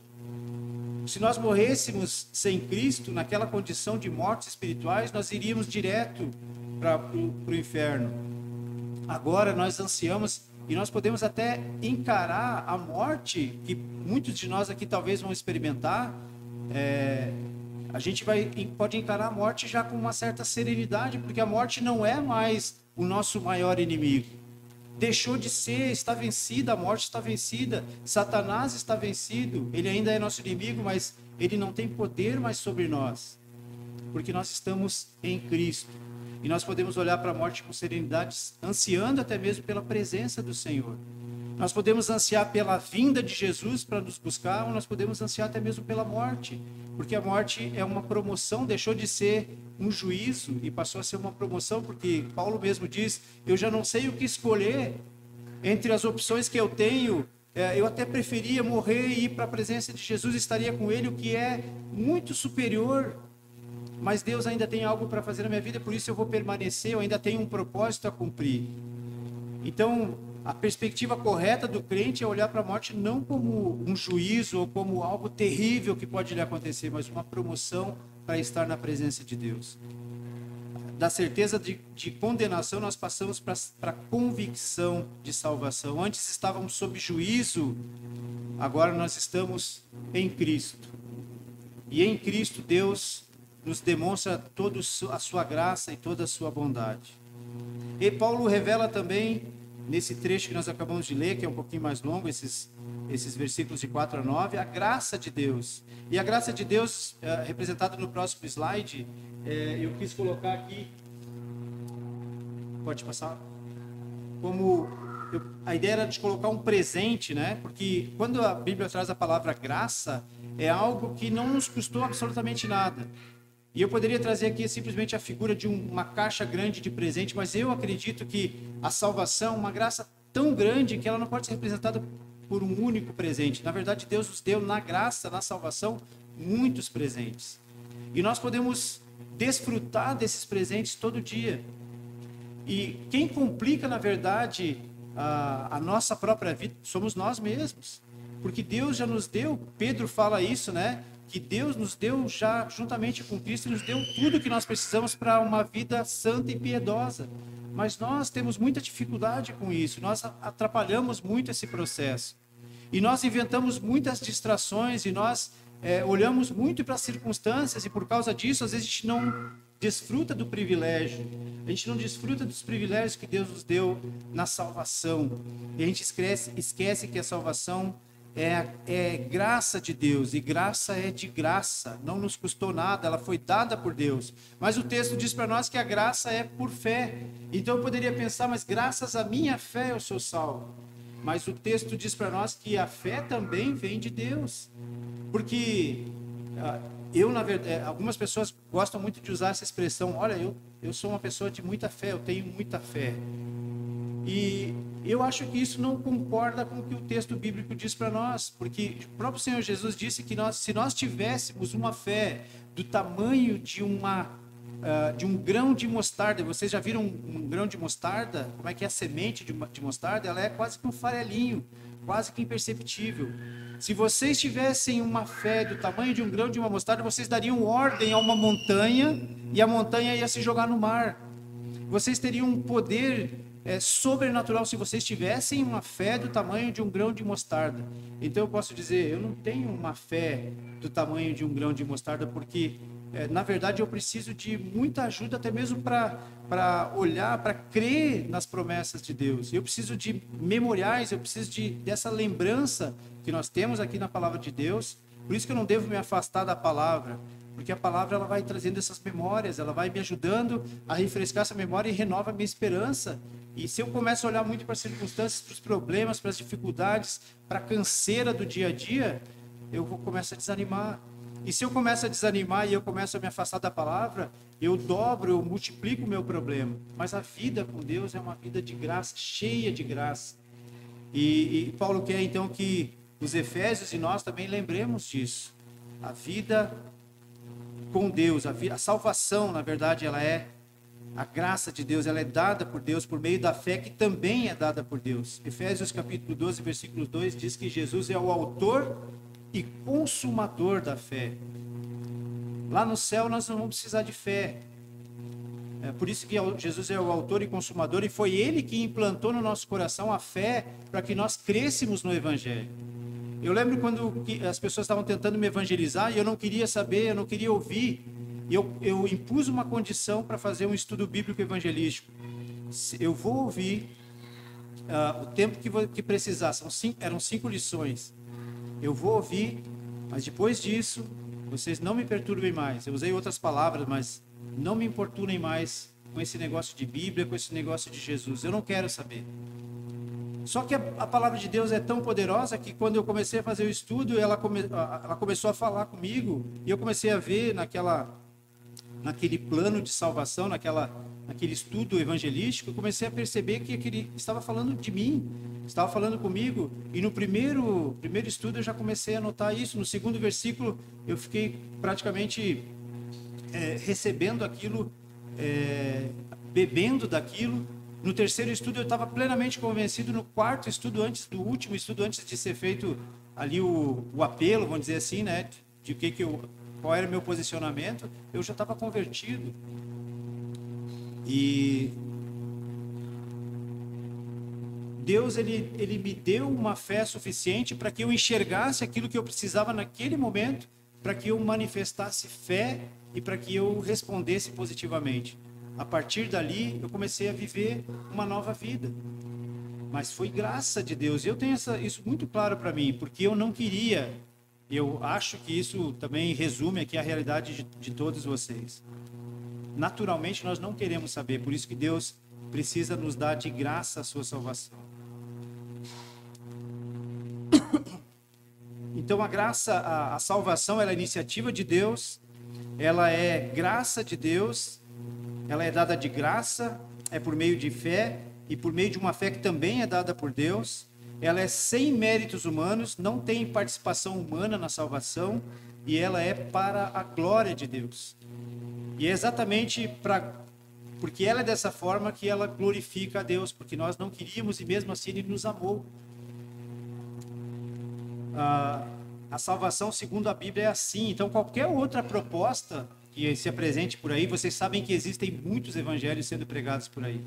Se nós morrêssemos sem Cristo, naquela condição de mortes espirituais, nós iríamos direto para o inferno. Agora nós ansiamos e nós podemos até encarar a morte, que muitos de nós aqui talvez vão experimentar. A gente pode encarar a morte já com uma certa serenidade, porque a morte não é mais o nosso maior inimigo. Deixou de ser, está vencida, a morte está vencida, Satanás está vencido, ele ainda é nosso inimigo, mas ele não tem poder mais sobre nós, porque nós estamos em Cristo. E nós podemos olhar para a morte com serenidade, ansiando até mesmo pela presença do Senhor. Nós podemos ansiar pela vinda de Jesus para nos buscar, ou nós podemos ansiar até mesmo pela morte, porque a morte é uma promoção, deixou de ser um juízo e passou a ser uma promoção, porque Paulo mesmo diz, eu já não sei o que escolher entre as opções que eu tenho, eu até preferia morrer e ir para a presença de Jesus, estaria com ele, o que é muito superior, mas Deus ainda tem algo para fazer na minha vida, por isso eu vou permanecer, eu ainda tenho um propósito a cumprir. Então, a perspectiva correta do crente é olhar para a morte não como um juízo ou como algo terrível que pode lhe acontecer, mas uma promoção para estar na presença de Deus. Da certeza de condenação, nós passamos para a convicção de salvação. Antes estávamos sob juízo, agora nós estamos em Cristo. E em Cristo, Deus nos demonstra toda a sua graça e toda a sua bondade. E Paulo revela também, nesse trecho que nós acabamos de ler, que é um pouquinho mais longo, esses versículos de 4 a 9, a graça de Deus. E a graça de Deus, representada no próximo slide, eu quis colocar aqui, pode passar, a ideia era de colocar um presente, né? Porque quando a Bíblia traz a palavra graça, é algo que não nos custou absolutamente nada. E eu poderia trazer aqui simplesmente a figura de uma caixa grande de presente, mas eu acredito que a salvação é uma graça tão grande que ela não pode ser representada por um único presente. Na verdade, Deus nos deu na graça, na salvação, muitos presentes. E nós podemos desfrutar desses presentes todo dia. E quem complica, na verdade, a nossa própria vida, somos nós mesmos. Porque Deus já nos deu, Pedro fala isso, né? Que Deus nos deu já, juntamente com Cristo, nos deu tudo que nós precisamos para uma vida santa e piedosa. Mas nós temos muita dificuldade com isso, nós atrapalhamos muito esse processo. E nós inventamos muitas distrações e nós olhamos muito para as circunstâncias e por causa disso, às vezes a gente não desfruta do privilégio. A gente não desfruta dos privilégios que Deus nos deu na salvação. E a gente esquece que a salvação é graça de Deus, e graça é de graça, não nos custou nada, ela foi dada por Deus. Mas o texto diz para nós que a graça é por fé. Então eu poderia pensar, mas graças à minha fé eu sou salvo. Mas o texto diz para nós que a fé também vem de Deus. Porque na verdade, algumas pessoas gostam muito de usar essa expressão, olha, eu sou uma pessoa de muita fé, eu tenho muita fé. E eu acho que isso não concorda com o que o texto bíblico diz para nós, porque o próprio Senhor Jesus disse que se nós tivéssemos uma fé do tamanho de um grão de mostarda, vocês já viram um grão de mostarda? Como é que é a semente de mostarda? Ela é quase que um farelinho, quase que imperceptível. Se vocês tivessem uma fé do tamanho de um grão de uma mostarda, vocês dariam ordem a uma montanha e a montanha ia se jogar no mar. Vocês teriam um poder sobrenatural se vocês tivessem uma fé do tamanho de um grão de mostarda. Então eu posso dizer, eu não tenho uma fé do tamanho de um grão de mostarda, porque na verdade eu preciso de muita ajuda até mesmo para olhar, para crer nas promessas de Deus. Eu preciso de memoriais, eu preciso dessa lembrança que nós temos aqui na palavra de Deus. Por isso que eu não devo me afastar da palavra, porque a palavra ela vai trazendo essas memórias, ela vai me ajudando a refrescar essa memória e renova a minha esperança. E se eu começo a olhar muito para as circunstâncias, para os problemas, para as dificuldades, para a canseira do dia a dia, eu começo a desanimar. E se eu começo a desanimar e eu começo a me afastar da palavra, eu multiplico o meu problema. Mas a vida com Deus é uma vida de graça, cheia de graça. E Paulo quer então que os Efésios e nós também lembremos disso. A vida com Deus, a salvação, na verdade, a graça de Deus, ela é dada por Deus por meio da fé que também é dada por Deus. Efésios capítulo 12, versículo 2 diz que Jesus é o autor e consumador da fé. Lá no céu nós não vamos precisar de fé. É por isso que Jesus é o autor e consumador, e foi Ele que implantou no nosso coração a fé para que nós crescêssemos no Evangelho. Eu lembro quando as pessoas estavam tentando me evangelizar e eu não queria saber, eu não queria ouvir. E eu impus uma condição para fazer um estudo bíblico evangelístico. Eu vou ouvir o tempo que precisar. Eram 5 lições. Eu vou ouvir, mas depois disso, vocês não me perturbem mais. Eu usei outras palavras, mas não me importunem mais com esse negócio de Bíblia, com esse negócio de Jesus. Eu não quero saber. Só que a palavra de Deus é tão poderosa que quando eu comecei a fazer o estudo, ela começou a falar comigo e eu comecei a ver naquele plano de salvação, naquele estudo evangelístico, eu comecei a perceber que ele estava falando de mim, estava falando comigo. E no primeiro estudo eu já comecei a notar isso. No segundo versículo eu fiquei praticamente recebendo aquilo, bebendo daquilo. No terceiro estudo eu estava plenamente convencido. No quarto estudo, do último estudo, antes de ser feito ali o apelo, vamos dizer assim, né, qual era o meu posicionamento, eu já estava convertido. E Deus ele me deu uma fé suficiente para que eu enxergasse aquilo que eu precisava naquele momento, para que eu manifestasse fé e para que eu respondesse positivamente. A partir dali, eu comecei a viver uma nova vida. Mas foi graça de Deus. E eu tenho isso muito claro para mim, porque eu não queria. Eu acho que isso também resume aqui a realidade de todos vocês. Naturalmente, nós não queremos saber, por isso que Deus precisa nos dar de graça a sua salvação. Então, a graça, a salvação, ela é iniciativa de Deus, ela é graça de Deus, ela é dada de graça, é por meio de fé, e por meio de uma fé que também é dada por Deus. Ela é sem méritos humanos, não tem participação humana na salvação, e ela é para a glória de Deus. E é exatamente para porque ela é dessa forma que ela glorifica a Deus, porque nós não queríamos e mesmo assim Ele nos amou. A salvação segundo a Bíblia é assim. Então qualquer outra proposta que se apresente por aí, vocês sabem que existem muitos evangelhos sendo pregados por aí.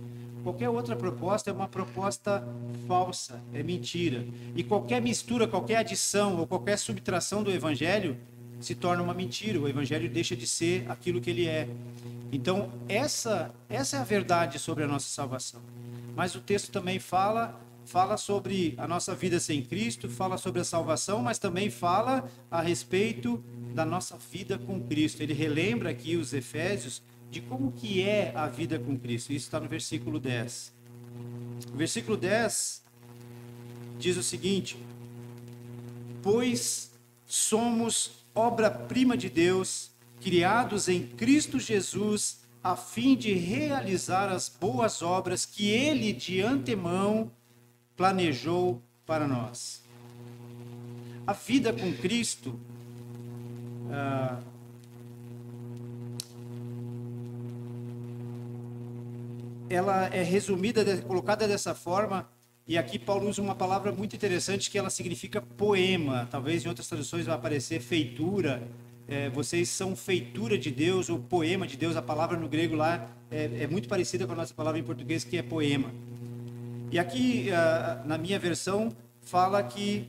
Qualquer outra proposta é uma proposta falsa, é mentira. E qualquer mistura, qualquer adição ou qualquer subtração do evangelho se torna uma mentira. O evangelho deixa de ser aquilo que ele é. Então essa é a verdade sobre a nossa salvação. Mas o texto também fala sobre a nossa vida sem Cristo, fala sobre a salvação, mas também fala a respeito da nossa vida com Cristo. Ele relembra aqui os Efésios de como que é a vida com Cristo. Isso está no versículo 10. O versículo 10 diz o seguinte: pois somos obra-prima de Deus, criados em Cristo Jesus, a fim de realizar as boas obras que Ele de antemão planejou para nós. A vida com Cristo ela é resumida, colocada dessa forma, e aqui Paulo usa uma palavra muito interessante que ela significa poema. Talvez em outras traduções vai aparecer feitura. Vocês são feitura de Deus ou poema de Deus. A palavra no grego lá é muito parecida com a nossa palavra em português, que é poema. E aqui, na minha versão, fala que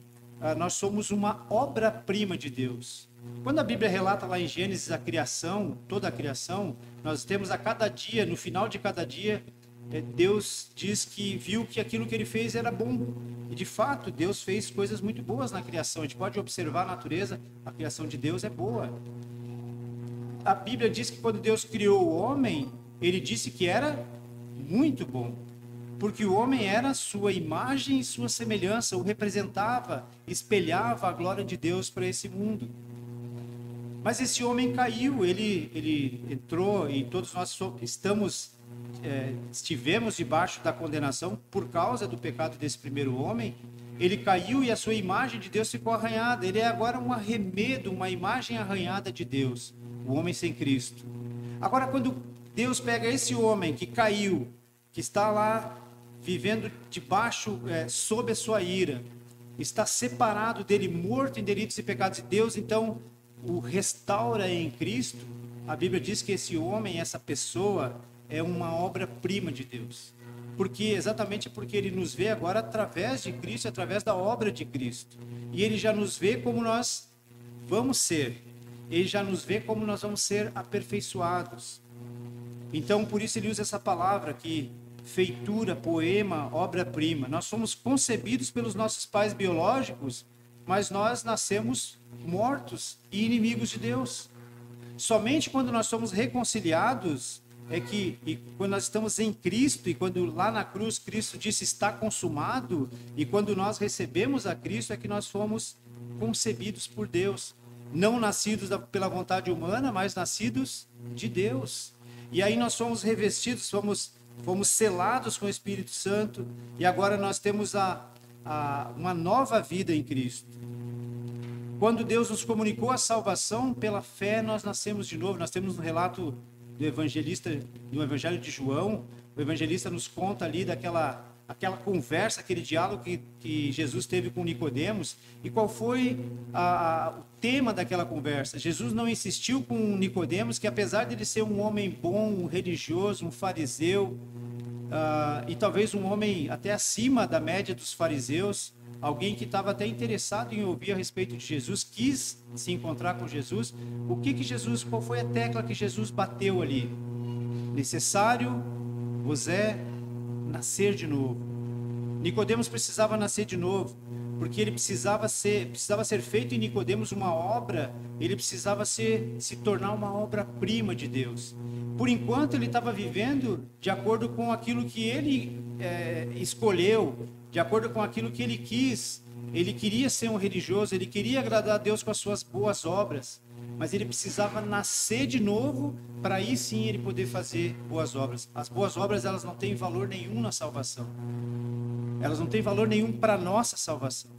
nós somos uma obra-prima de Deus. Quando a Bíblia relata lá em Gênesis a criação, toda a criação, nós temos a cada dia, no final de cada dia, Deus diz que viu que aquilo que ele fez era bom. E de fato, Deus fez coisas muito boas na criação. A gente pode observar a natureza, a criação de Deus é boa. A Bíblia diz que quando Deus criou o homem, ele disse que era muito bom. Porque o homem era sua imagem e sua semelhança, o representava, espelhava a glória de Deus para esse mundo. Mas esse homem caiu, ele entrou e todos nós estivemos debaixo da condenação por causa do pecado desse primeiro homem. Ele caiu e a sua imagem de Deus ficou arranhada. Ele é agora um arremedo, uma imagem arranhada de Deus, o homem sem Cristo. Agora, quando Deus pega esse homem que caiu, que está lá vivendo debaixo, sob a sua ira, está separado dele, morto em delitos e pecados de Deus, então o restaura em Cristo. A Bíblia diz que esse homem, essa pessoa, é uma obra-prima de Deus. Exatamente porque ele nos vê agora através de Cristo, através da obra de Cristo. E ele já nos vê como nós vamos ser. Ele já nos vê como nós vamos ser aperfeiçoados. Então, por isso ele usa essa palavra aqui, feitura, poema, obra-prima. Nós somos concebidos pelos nossos pais biológicos, mas nós nascemos mortos e inimigos de Deus. Somente quando nós somos reconciliados e quando nós estamos em Cristo, e quando lá na cruz Cristo disse está consumado, e quando nós recebemos a Cristo, é que nós fomos concebidos por Deus. Não nascidos pela vontade humana, mas nascidos de Deus. E aí nós fomos revestidos, fomos selados com o Espírito Santo, e agora nós temos uma nova vida em Cristo. Quando Deus nos comunicou a salvação, pela fé nós nascemos de novo. Nós temos um relato do Evangelho de João. O evangelista nos conta ali daquela conversa, aquele diálogo que Jesus teve com Nicodemos. E qual foi o tema daquela conversa? Jesus não insistiu com Nicodemos, que apesar de ele ser um homem bom, um religioso, um fariseu, e talvez um homem até acima da média dos fariseus, alguém que estava até interessado em ouvir a respeito de Jesus, quis se encontrar com Jesus. Qual foi a tecla que Jesus bateu ali? Necessário vos é nascer de novo. Nicodemos precisava nascer de novo, porque ele precisava ser feito em Nicodemos uma obra, ele precisava se tornar uma obra-prima de Deus. Por enquanto ele estava vivendo de acordo com aquilo que ele escolheu, de acordo com aquilo que ele quis. Ele queria ser um religioso, ele queria agradar a Deus com as suas boas obras, mas ele precisava nascer de novo para aí sim ele poder fazer boas obras. As boas obras, elas não têm valor nenhum na salvação. Elas não têm valor nenhum para a nossa salvação.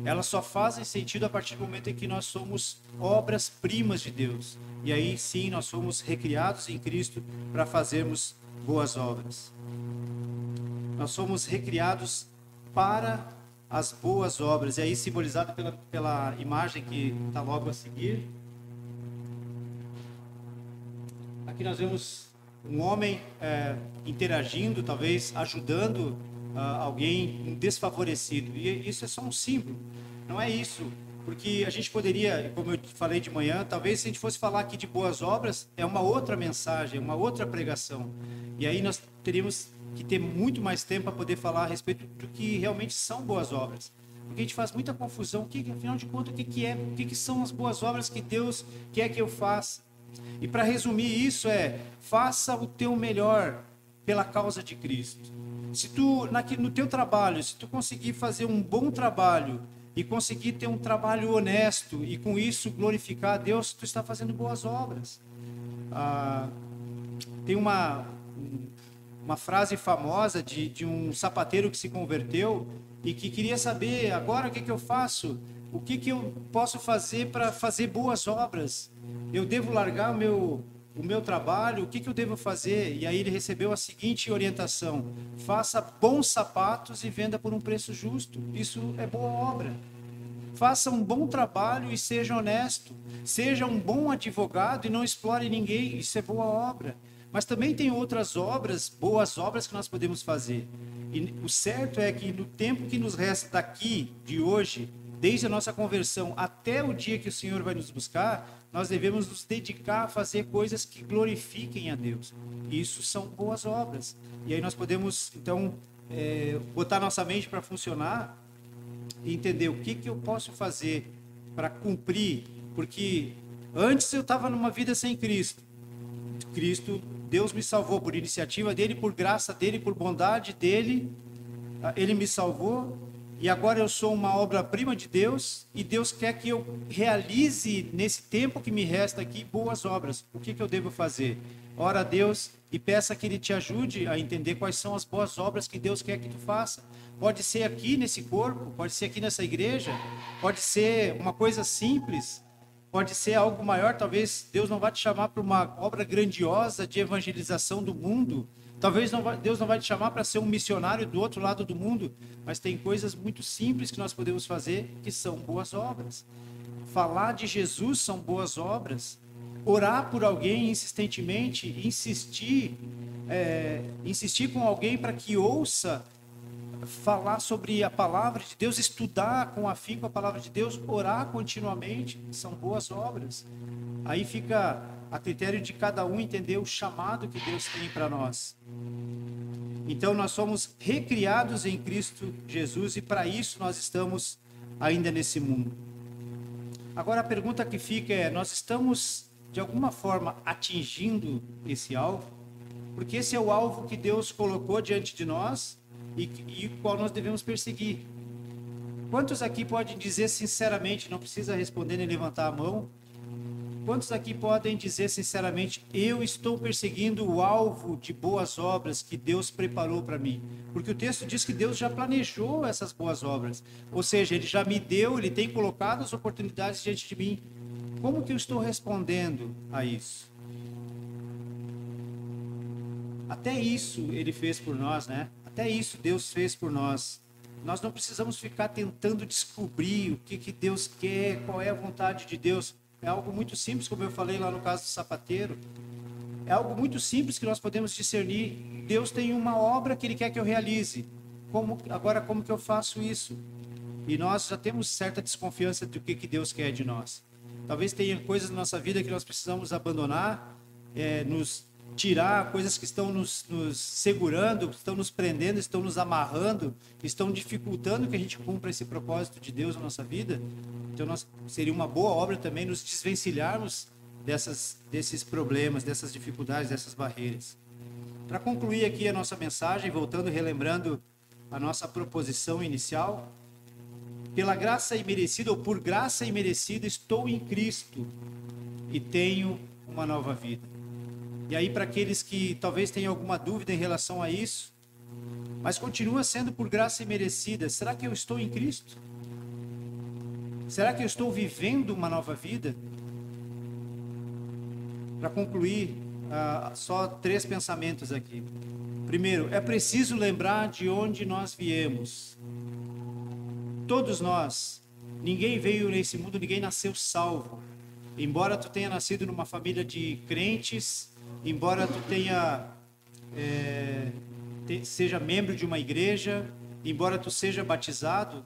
Elas só fazem sentido a partir do momento em que nós somos obras-primas de Deus. E aí sim nós somos recriados em Cristo para fazermos boas obras. Nós somos recriados para as boas obras. E aí simbolizado pela imagem que está logo a seguir. Aqui nós vemos um homem interagindo, talvez ajudando alguém desfavorecido. E isso é só um símbolo. Não é isso. Porque a gente poderia, como eu falei de manhã, talvez se a gente fosse falar aqui de boas obras, é uma outra mensagem, uma outra pregação. E aí nós teríamos que ter muito mais tempo para poder falar a respeito do que realmente são boas obras. Porque a gente faz muita confusão. Afinal de contas, o que são as boas obras que Deus quer que eu faça? E para resumir isso faça o teu melhor pela causa de Cristo. Se tu, no teu trabalho, se tu conseguir fazer um bom trabalho, e conseguir ter um trabalho honesto e com isso glorificar a Deus, tu está fazendo boas obras. Tem uma frase famosa de um sapateiro que se converteu e que queria saber, agora o que eu faço? O que eu posso fazer para fazer boas obras? Eu devo largar o meu trabalho? O que eu devo fazer? E aí ele recebeu a seguinte orientação: faça bons sapatos e venda por um preço justo. Isso é boa obra. Faça um bom trabalho e seja honesto. Seja um bom advogado e não explore ninguém. Isso é boa obra. Mas também tem outras obras, boas obras que nós podemos fazer. E o certo é que no tempo que nos resta daqui, de hoje, desde a nossa conversão até o dia que o Senhor vai nos buscar, nós devemos nos dedicar a fazer coisas que glorifiquem a Deus. E isso são boas obras. E aí nós podemos, então, botar nossa mente para funcionar e entender o que eu posso fazer para cumprir. Porque antes eu estava numa vida sem Cristo. Deus me salvou por iniciativa dele, por graça dele, por bondade dele. Ele me salvou. E agora eu sou uma obra-prima de Deus, e Deus quer que eu realize, nesse tempo que me resta aqui, boas obras. O que eu devo fazer? Ora a Deus e peça que Ele te ajude a entender quais são as boas obras que Deus quer que tu faça. Pode ser aqui nesse corpo, pode ser aqui nessa igreja, pode ser uma coisa simples, pode ser algo maior. Talvez Deus não vai te chamar para uma obra grandiosa de evangelização do mundo. Talvez Deus não vai te chamar para ser um missionário do outro lado do mundo, mas tem coisas muito simples que nós podemos fazer que são boas obras. Falar de Jesus são boas obras. Orar por alguém insistentemente, insistir com alguém para que ouça falar sobre a palavra de Deus, estudar com afinco a palavra de Deus, orar continuamente, são boas obras. Aí fica a critério de cada um entender o chamado que Deus tem para nós. Então nós somos recriados em Cristo Jesus e para isso nós estamos ainda nesse mundo. Agora a pergunta que fica é: nós estamos de alguma forma atingindo esse alvo? Porque esse é o alvo que Deus colocou diante de nós e o qual nós devemos perseguir. Quantos aqui podem dizer sinceramente, não precisa responder nem levantar a mão, quantos aqui podem dizer sinceramente: eu estou perseguindo o alvo de boas obras que Deus preparou para mim? Porque o texto diz que Deus já planejou essas boas obras. Ou seja, Ele já me deu, Ele tem colocado as oportunidades diante de mim. Como que eu estou respondendo a isso? Até isso Ele fez por nós, né? Até isso Deus fez por nós. Nós não precisamos ficar tentando descobrir o que Deus quer, qual é a vontade de Deus. É algo muito simples, como eu falei lá no caso do sapateiro. É algo muito simples que nós podemos discernir. Deus tem uma obra que Ele quer que eu realize. Agora, como que eu faço isso? E nós já temos certa desconfiança do que Deus quer de nós. Talvez tenha coisas na nossa vida que nós precisamos abandonar, nos tirar, coisas que estão nos segurando, estão nos prendendo, estão nos amarrando, estão dificultando que a gente cumpra esse propósito de Deus na nossa vida. Então seria uma boa obra também nos desvencilharmos desses problemas, dessas dificuldades, dessas barreiras. Para concluir aqui a nossa mensagem, voltando e relembrando a nossa proposição inicial: pela graça imerecida ou por graça imerecida estou em Cristo e tenho uma nova vida. E aí, para aqueles que talvez tenham alguma dúvida em relação a isso, mas continua sendo por graça imerecida, será que eu estou em Cristo? Será que eu estou vivendo uma nova vida? Para concluir só 3 pensamentos aqui. Primeiro, é preciso lembrar de onde nós viemos. Todos nós, ninguém veio nesse mundo, ninguém nasceu salvo. Embora tu tenha nascido numa família de crentes, embora tu tenha seja membro de uma igreja, embora tu seja batizado,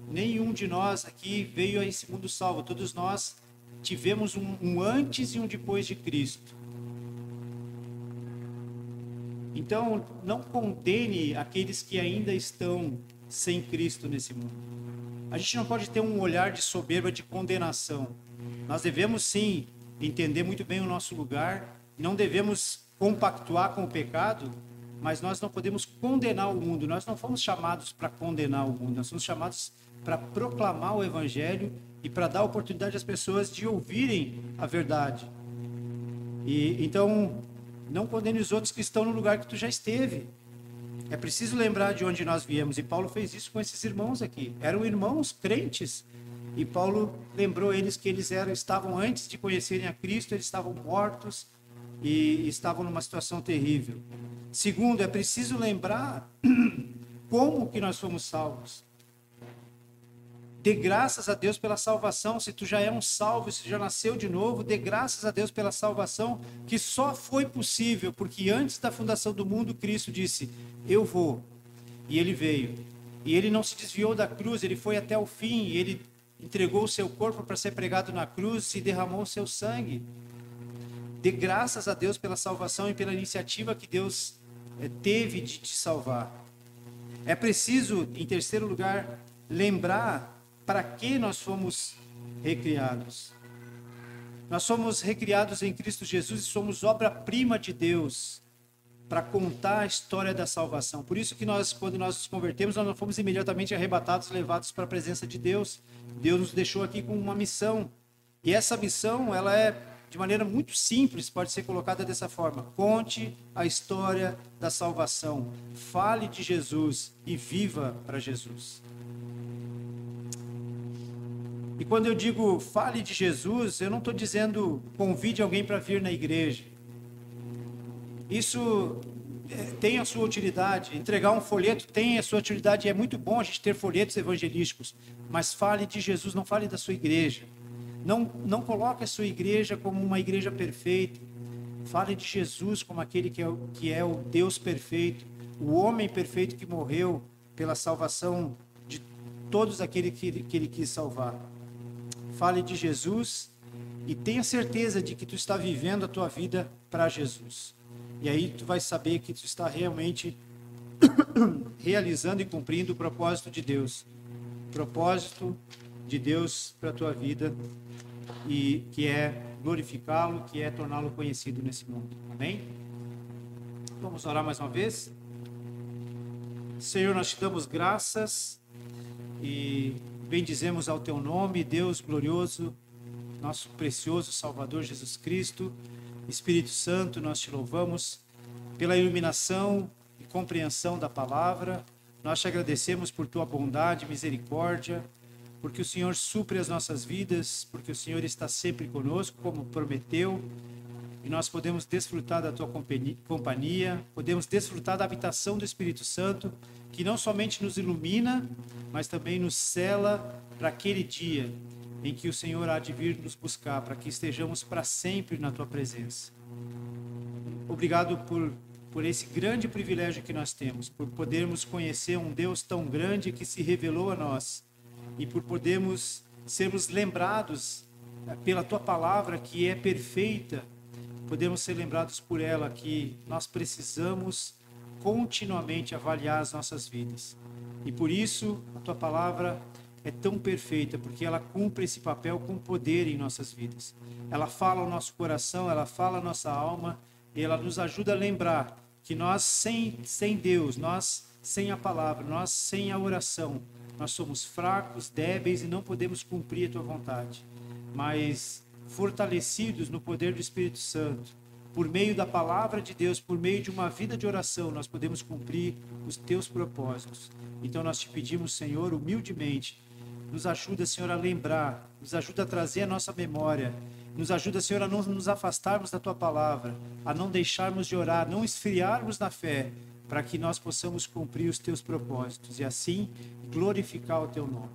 nenhum de nós aqui veio a esse mundo salvo. Todos nós tivemos um antes e um depois de Cristo. Então, não condene aqueles que ainda estão sem Cristo nesse mundo. A gente não pode ter um olhar de soberba, de condenação. Nós devemos, sim, entender muito bem o nosso lugar. Não devemos compactuar com o pecado, mas nós não podemos condenar o mundo. Nós não fomos chamados para condenar o mundo. Nós fomos chamados para proclamar o Evangelho e para dar oportunidade às pessoas de ouvirem a verdade. Então, não condene os outros que estão no lugar que tu já esteve. É preciso lembrar de onde nós viemos. E Paulo fez isso com esses irmãos aqui. Eram irmãos crentes. E Paulo lembrou eles que eles estavam, antes de conhecerem a Cristo, eles estavam mortos e estavam numa situação terrível. Segundo, é preciso lembrar como que nós fomos salvos. Dê graças a Deus pela salvação. Se tu já é um salvo, se já nasceu de novo, dê graças a Deus pela salvação, que só foi possível porque antes da fundação do mundo, Cristo disse, eu vou. E ele veio. E ele não se desviou da cruz, ele foi até o fim, ele entregou o seu corpo para ser pregado na cruz e derramou o seu sangue. Dê graças a Deus pela salvação e pela iniciativa que Deus teve de te salvar. É preciso, em terceiro lugar, lembrar para que nós fomos recriados. Nós somos recriados em Cristo Jesus e somos obra-prima de Deus para contar a história da salvação. Por isso que quando nós nos convertemos, nós não fomos imediatamente arrebatados, levados para a presença de Deus. Deus nos deixou aqui com uma missão. E essa missão, ela é de maneira muito simples, pode ser colocada dessa forma. Conte a história da salvação. Fale de Jesus e viva para Jesus. E quando eu digo fale de Jesus, eu não estou dizendo convide alguém para vir na igreja. Isso tem a sua utilidade. Entregar um folheto tem a sua utilidade. E é muito bom a gente ter folhetos evangelísticos. Mas fale de Jesus, não fale da sua igreja. Não coloque a sua igreja como uma igreja perfeita. Fale de Jesus como aquele que é o Deus perfeito, o homem perfeito que morreu pela salvação de todos aqueles que ele quis salvar. Fale de Jesus e tenha certeza de que tu está vivendo a tua vida para Jesus. E aí tu vai saber que tu está realmente realizando e cumprindo o propósito de Deus. Propósito de Deus para a tua vida, e que é glorificá-lo, que é torná-lo conhecido nesse mundo. Amém? Vamos orar mais uma vez? Senhor, nós te damos graças e bendizemos ao teu nome, Deus glorioso, nosso precioso Salvador Jesus Cristo. Espírito Santo, nós te louvamos pela iluminação e compreensão da palavra. Nós te agradecemos por tua bondade e misericórdia, porque o Senhor supre as nossas vidas, porque o Senhor está sempre conosco, como prometeu, e nós podemos desfrutar da tua companhia, podemos desfrutar da habitação do Espírito Santo, que não somente nos ilumina, mas também nos sela para aquele dia em que o Senhor há de vir nos buscar, para que estejamos para sempre na tua presença. Obrigado por esse grande privilégio que nós temos, por podermos conhecer um Deus tão grande que se revelou a nós, e por podermos sermos lembrados pela tua palavra que é perfeita, podemos ser lembrados por ela que nós precisamos continuamente avaliar as nossas vidas. E por isso a tua palavra é tão perfeita, porque ela cumpre esse papel com poder em nossas vidas. Ela fala ao nosso coração, ela fala à nossa alma, e ela nos ajuda a lembrar que nós sem Deus, nós sem a palavra, nós sem a oração, nós somos fracos, débeis e não podemos cumprir a tua vontade. Mas fortalecidos no poder do Espírito Santo, por meio da palavra de Deus, por meio de uma vida de oração, nós podemos cumprir os teus propósitos. Então nós te pedimos, Senhor, humildemente, Nos ajuda, Senhor, a lembrar, nos ajuda a trazer a nossa memória, nos ajuda, Senhor, a não nos afastarmos da Tua palavra, a não deixarmos de orar, não esfriarmos na fé, para que nós possamos cumprir os Teus propósitos e assim glorificar o Teu nome.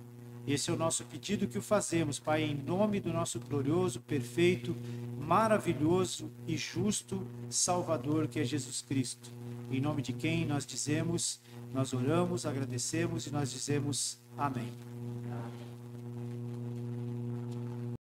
Esse é o nosso pedido que o fazemos, Pai, em nome do nosso glorioso, perfeito, maravilhoso e justo Salvador, que é Jesus Cristo. Em nome de quem nós dizemos, nós oramos, agradecemos e nós dizemos amém.